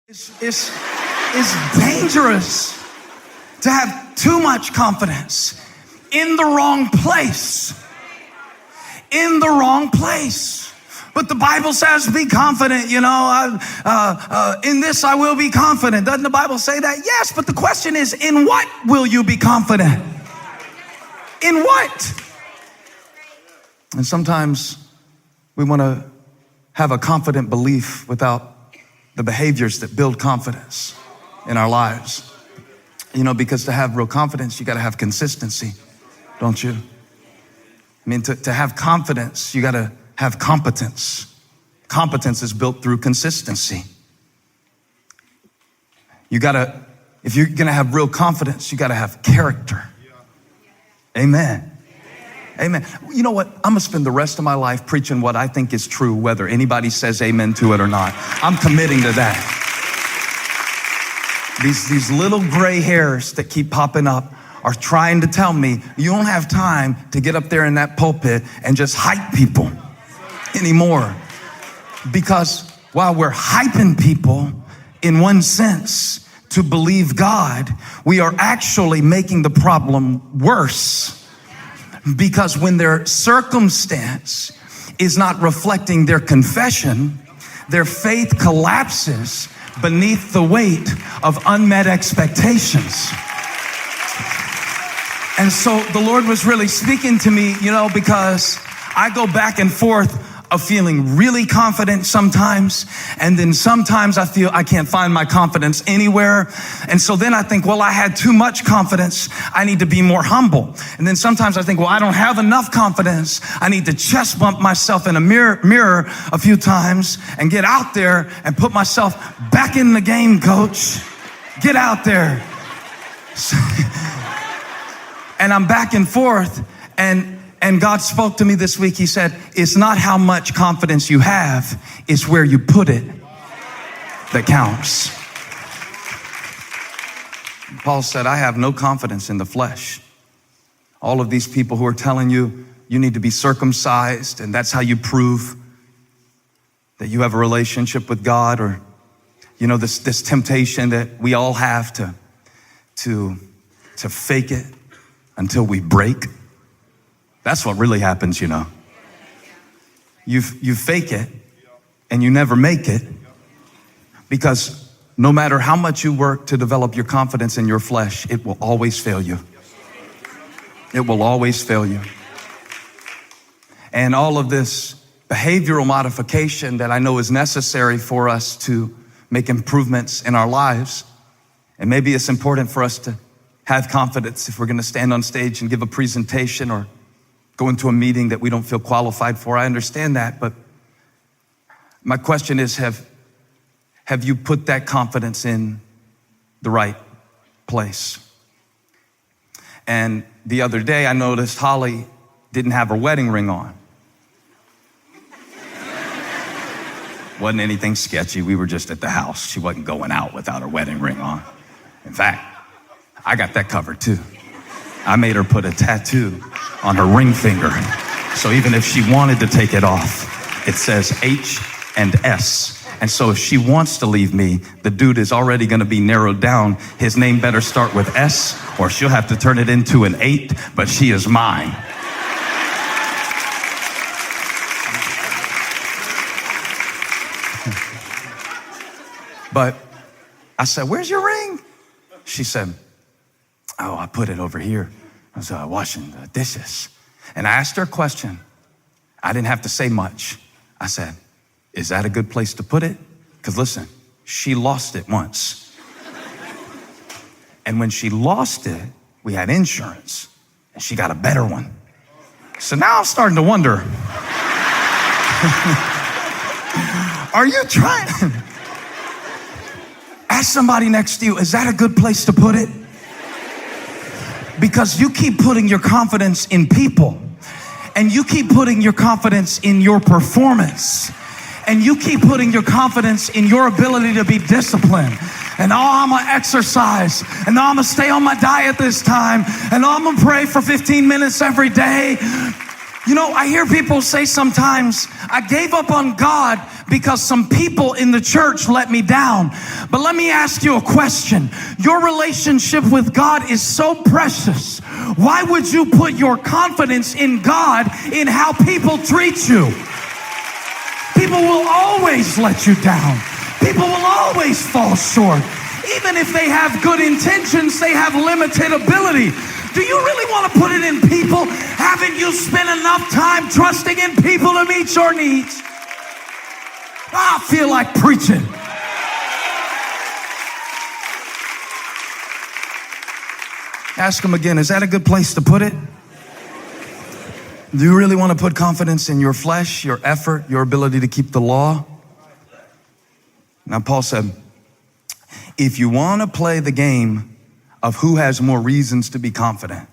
It's dangerous to have too much confidence in the wrong place. In the wrong place. But the Bible says, be confident, in this I will be confident. Doesn't the Bible say that? Yes, but the question is, in what will you be confident? In what? And sometimes we want to have a confident belief without the behaviors that build confidence in our lives. Because to have real confidence, you got to have consistency, don't you? I mean, to have confidence, you got to have competence. Competence is built through consistency. If you're going to have real confidence, you got to have character. Amen. Amen. You know what? I'm going to spend the rest of my life preaching what I think is true, whether anybody says amen to it or not. I'm committing to that. These little gray hairs that keep popping up are trying to tell me you don't have time to get up there in that pulpit and just hype people anymore. Because while we're hyping people in one sense to believe God, we are actually making the problem worse. Because when their circumstance is not reflecting their confession, their faith collapses beneath the weight of unmet expectations. And so the Lord was really speaking to me, because I go back and forth of feeling really confident sometimes, and then sometimes I feel I can't find my confidence anywhere. And so then I think, well, I had too much confidence. I need to be more humble. And then sometimes I think, well, I don't have enough confidence. I need to chest bump myself in a mirror a few times and get out there and put myself back in the game, coach. Get out there. And I'm back and forth, and God spoke to me this week. He said, it's not how much confidence you have, it's where you put it that counts. Paul said, I have no confidence in the flesh. All of these people who are telling you you need to be circumcised, and that's how you prove that you have a relationship with God, or, this temptation that we all have to fake it until we break. That's what really happens, You fake it and you never make it, because no matter how much you work to develop your confidence in your flesh, it will always fail you. It will always fail you. And all of this behavioral modification that I know is necessary for us to make improvements in our lives, and maybe it's important for us to have confidence if we're going to stand on stage and give a presentation or go into a meeting that we don't feel qualified for. I understand that, but my question is, have you put that confidence in the right place? And the other day I noticed Holly didn't have her wedding ring on. Wasn't anything sketchy. We were just at the house. She wasn't going out without her wedding ring on. In fact, I got that covered too. I made her put a tattoo on her ring finger. So even if she wanted to take it off, it says H and S. And so if she wants to leave me, the dude is already going to be narrowed down. His name better start with S, or she'll have to turn it into an 8, but she is mine. But I said, where's your ring? She said, oh, I put it over here. I was washing the dishes. And I asked her a question. I didn't have to say much. I said, is that a good place to put it? Because listen, she lost it once. And when she lost it, we had insurance, and she got a better one. So now I'm starting to wonder, are you trying? Ask somebody next to you, is that a good place to put it? Because you keep putting your confidence in people, and you keep putting your confidence in your performance, and you keep putting your confidence in your ability to be disciplined. And I'm gonna exercise, and I'm gonna stay on my diet this time, and I'm gonna pray for 15 minutes every day. You know, I hear people say sometimes, I gave up on God because some people in the church let me down. But let me ask you a question. Your relationship with God is so precious. Why would you put your confidence in God in how people treat you? People will always let you down. People will always fall short. Even if they have good intentions, they have limited ability. Do you really want to put it in people? Haven't you spent enough time trusting in people to meet your needs? I feel like preaching. Ask them again, is that a good place to put it? Do you really want to put confidence in your flesh, your effort, your ability to keep the law? Now, Paul said, if you want to play the game of who has more reasons to be confident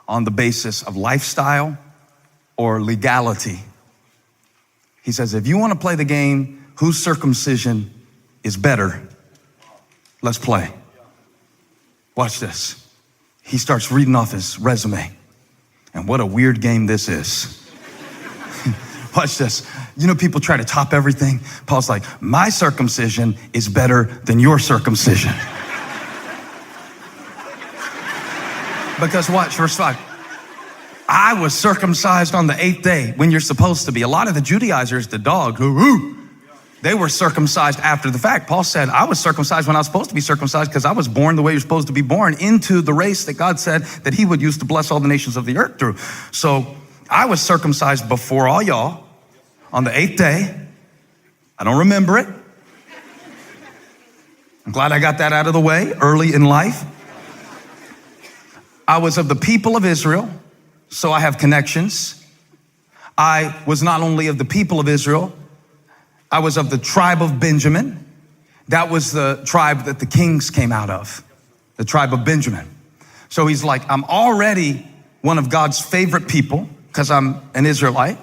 on the basis of lifestyle or legality, he says, if you want to play the game, whose circumcision is better, let's play. Watch this. He starts reading off his resume. And what a weird game this is. Watch this. You know, people try to top everything. Paul's like, my circumcision is better than your circumcision. Because watch, verse 5. I was circumcised on the 8th day when you're supposed to be. A lot of the Judaizers, the dog, they were circumcised after the fact. Paul said, I was circumcised when I was supposed to be circumcised because I was born the way you're supposed to be born into the race that God said that he would use to bless all the nations of the earth through. So I was circumcised before all y'all on the 8th day. I don't remember it. I'm glad I got that out of the way early in life. I was of the people of Israel, so I have connections. I was not only of the people of Israel, I was of the tribe of Benjamin. That was the tribe that the kings came out of, the tribe of Benjamin. So he's like, I'm already one of God's favorite people because I'm an Israelite.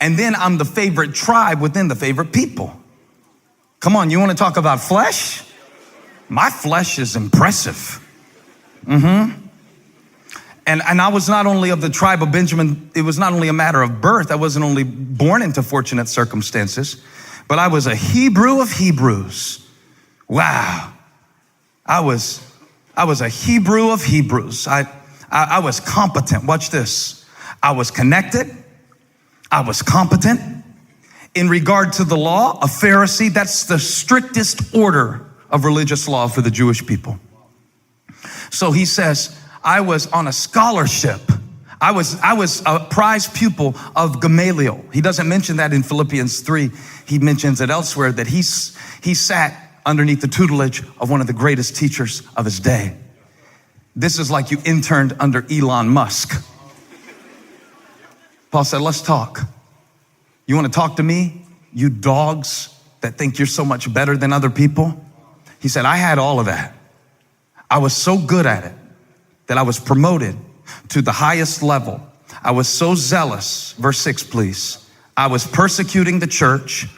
And then I'm the favorite tribe within the favorite people. Come on, you want to talk about flesh? My flesh is impressive. And I was not only of the tribe of Benjamin, it was not only a matter of birth. I wasn't only born into fortunate circumstances, but I was a Hebrew of Hebrews. Wow. I was a Hebrew of Hebrews. I was competent. Watch this. I was connected. I was competent. In regard to the law, a Pharisee, that's the strictest order of religious law for the Jewish people. So he says, I was on a scholarship. I was a prize pupil of Gamaliel. He doesn't mention that in Philippians 3. He mentions it elsewhere that he sat underneath the tutelage of one of the greatest teachers of his day. This is like you interned under Elon Musk. Paul said, let's talk. You want to talk to me, you dogs that think you're so much better than other people? He said, I had all of that. I was so good at it that I was promoted to the highest level. I was so zealous. Verse 6, please. I was persecuting the church.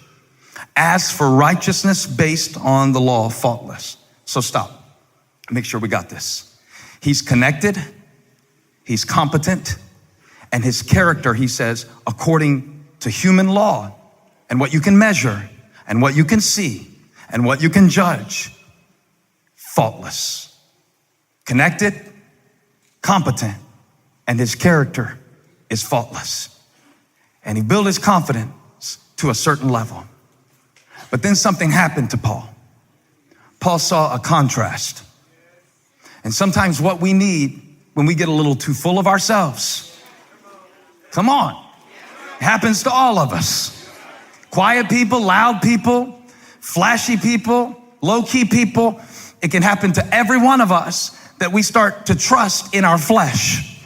As for righteousness based on the law, faultless. So stop. Make sure we got this. He's connected. He's competent. And his character, he says, according to human law and what you can measure and what you can see and what you can judge, faultless. Connected, competent, and his character is faultless. And he built his confidence to a certain level. But then something happened to Paul. Paul saw a contrast. And sometimes what we need when we get a little too full of ourselves, come on, it happens to all of us. Quiet people, loud people, flashy people, low-key people. It can happen to every one of us that we start to trust in our flesh.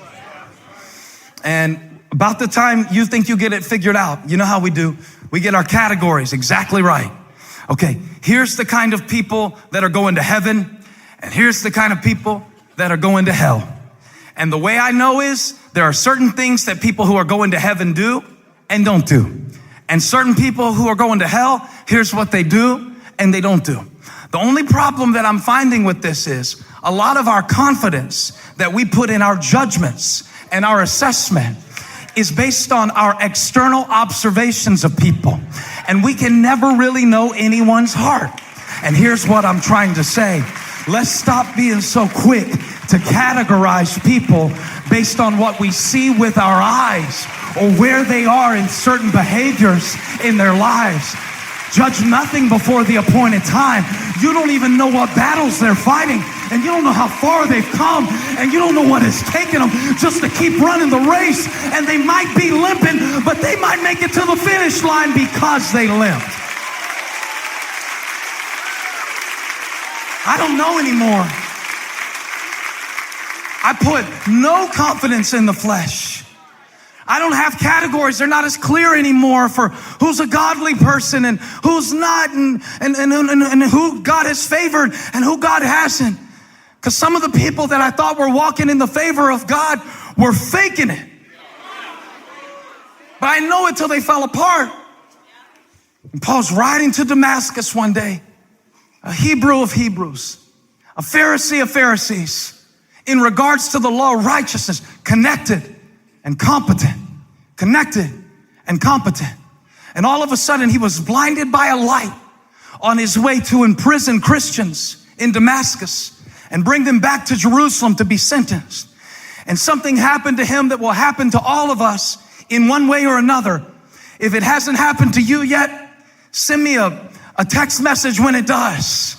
And about the time you think you get it figured out, you know how we do. We get our categories exactly right. Okay, here's the kind of people that are going to heaven, and here's the kind of people that are going to hell. And the way I know is there are certain things that people who are going to heaven do and don't do. And certain people who are going to hell, here's what they do and they don't do. The only problem that I'm finding with this is a lot of our confidence that we put in our judgments and our assessment is based on our external observations of people, and we can never really know anyone's heart. And here's what I'm trying to say. Let's stop being so quick to categorize people based on what we see with our eyes or where they are in certain behaviors in their lives. Judge nothing before the appointed time. You don't even know what battles they're fighting, and you don't know how far they've come, and you don't know what it's taken them just to keep running the race. And they might be limping, but they might make it to the finish line because they limped. I don't know anymore. I put no confidence in the flesh. I don't have categories. They're not as clear anymore for who's a godly person and who's not, and who God has favored and who God hasn't. Because some of the people that I thought were walking in the favor of God were faking it. But I know it till they fell apart. And Paul's riding to Damascus one day, a Hebrew of Hebrews, a Pharisee of Pharisees, in regards to the law, righteousness, connected and competent. And all of a sudden he was blinded by a light on his way to imprison Christians in Damascus and bring them back to Jerusalem to be sentenced. And something happened to him that will happen to all of us in one way or another. If it hasn't happened to you yet, send me a text message when it does.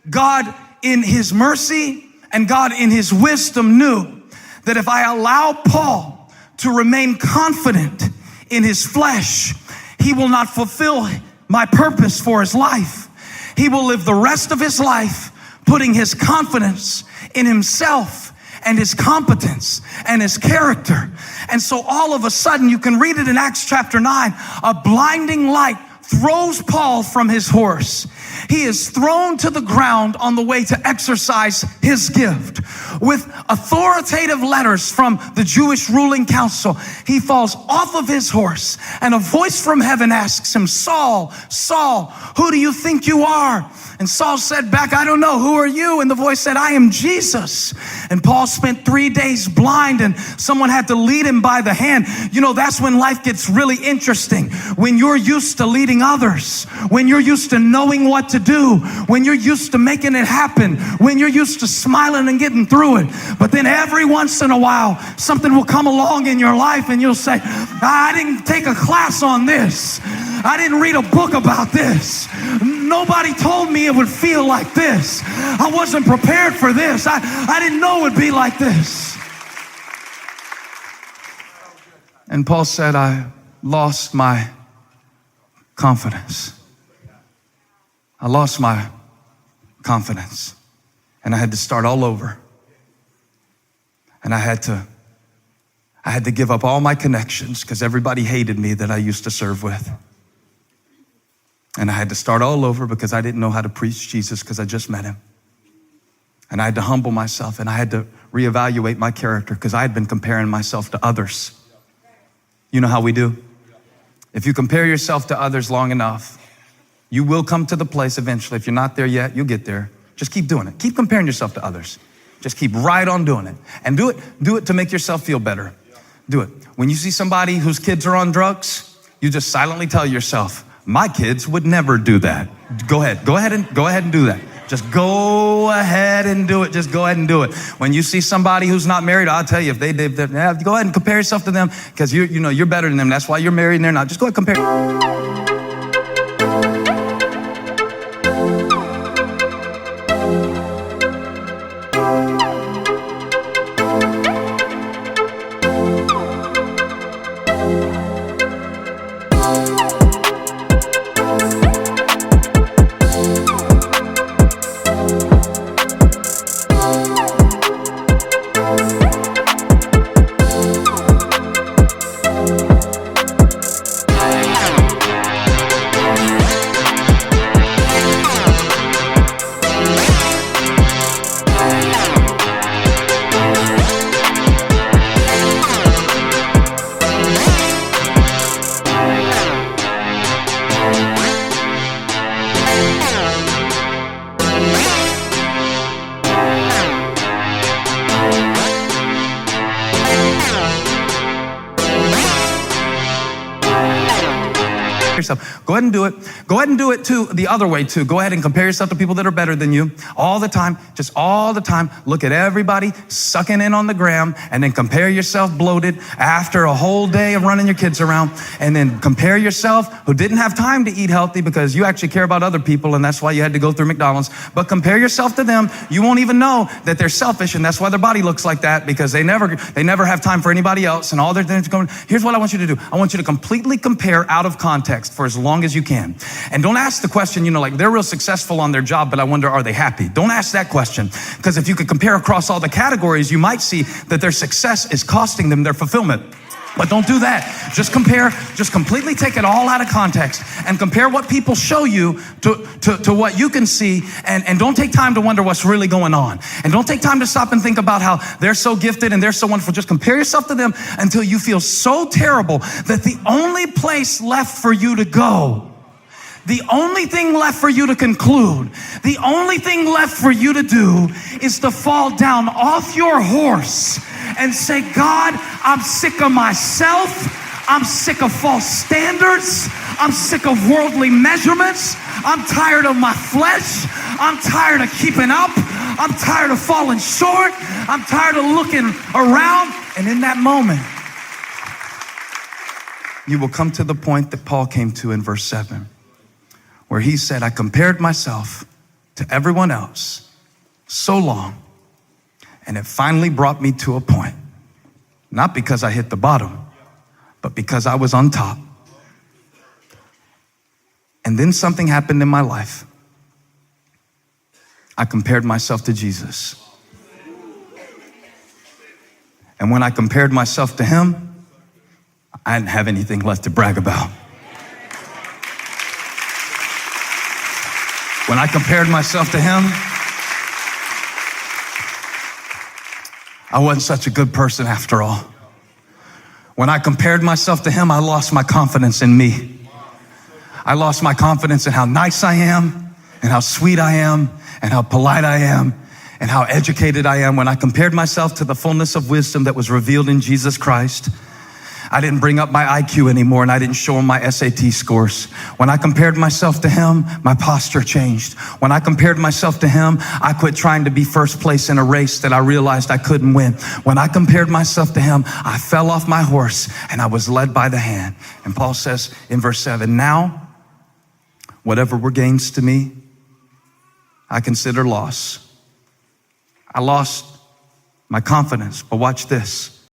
God in his mercy and God in his wisdom knew that if I allow Paul to remain confident in his flesh, he will not fulfill my purpose for his life. He will live the rest of his life putting his confidence in himself and his competence and his character. And so all of a sudden, you can read it in Acts chapter 9, a blinding light throws Paul from his horse. He is thrown to the ground on the way to exercise his gift. With authoritative letters from the Jewish ruling council, he falls off of his horse, and a voice from heaven asks him, "Saul, Saul, who do you think you are?" And Saul said back, "I don't know. Who are you?" And the voice said, "I am Jesus." And Paul spent 3 days blind, and someone had to lead him by the hand. You know, that's when life gets really interesting. When you're used to leading others, when you're used to knowing what to do, when you're used to making it happen, when you're used to smiling and getting through it. But then every once in a while, something will come along in your life and you'll say, "I didn't take a class on this. I didn't read a book about this. Nobody told me it would feel like this. I wasn't prepared for this. I didn't know it would be like this." And Paul said, "I lost my confidence. I lost my confidence. And I had to start all over. And I had to give up all my connections because everybody hated me that I used to serve with. And I had to start all over because I didn't know how to preach Jesus because I just met him. And I had to humble myself, and I had to reevaluate my character because I had been comparing myself to others." You know how we do? If you compare yourself to others long enough, you will come to the place eventually. If you're not there yet, you'll get there. Just keep doing it. Keep comparing yourself to others. Just keep right on doing it. And do it to make yourself feel better. Do it. When you see somebody whose kids are on drugs, you just silently tell yourself, "My kids would never do that." Go ahead and do that. Just go ahead and do it. Just go ahead and do it. When you see somebody who's not married, I'll tell you, if they did that, go ahead and compare yourself to them because you're better than them. That's why you're married and they're not. Just go ahead and compare. yourself. Go ahead and do it. Go ahead and do it too, the other way too. Go ahead and compare yourself to people that are better than you all the time, just all the time. Look at everybody sucking in on the gram, and then compare yourself bloated after a whole day of running your kids around, and then compare yourself who didn't have time to eat healthy because you actually care about other people, and that's why you had to go through McDonald's. But compare yourself to them. You won't even know that they're selfish, and that's why their body looks like that, because they never have time for anybody else, and all their things going. Here's what I want you to do. I want you to completely compare out of context for as long as you can. And don't ask the question, like they're real successful on their job, but I wonder, are they happy? Don't ask that question, because if you could compare across all the categories, you might see that their success is costing them their fulfillment. But don't do that. Just compare, just completely take it all out of context and compare what people show you to what you can see, and don't take time to wonder what's really going on. And don't take time to stop and think about how they're so gifted and they're so wonderful. Just compare yourself to them until you feel so terrible that the only place left for you to go, the only thing left for you to conclude, the only thing left for you to do is to fall down off your horse and say, God, I'm sick of myself. I'm sick of false standards. I'm sick of worldly measurements. I'm tired of my flesh. I'm tired of keeping up. I'm tired of falling short. I'm tired of looking around. And in that moment, you will come to the point that Paul came to in verse 7, where he said, I compared myself to everyone else so long, and it finally brought me to a point, not because I hit the bottom, but because I was on top. And then something happened in my life. I compared myself to Jesus. And when I compared myself to him, I didn't have anything left to brag about. When I compared myself to him, I wasn't such a good person after all. When I compared myself to him, I lost my confidence in me. I lost my confidence in how nice I am, and how sweet I am, and how polite I am, and how educated I am. When I compared myself to the fullness of wisdom that was revealed in Jesus Christ, I didn't bring up my IQ anymore, and I didn't show him my SAT scores. When I compared myself to him, my posture changed. When I compared myself to him, I quit trying to be first place in a race that I realized I couldn't win. When I compared myself to him, I fell off my horse and I was led by the hand. And Paul says in verse 7, now, whatever were gains to me, I consider loss. I lost my confidence, but watch this.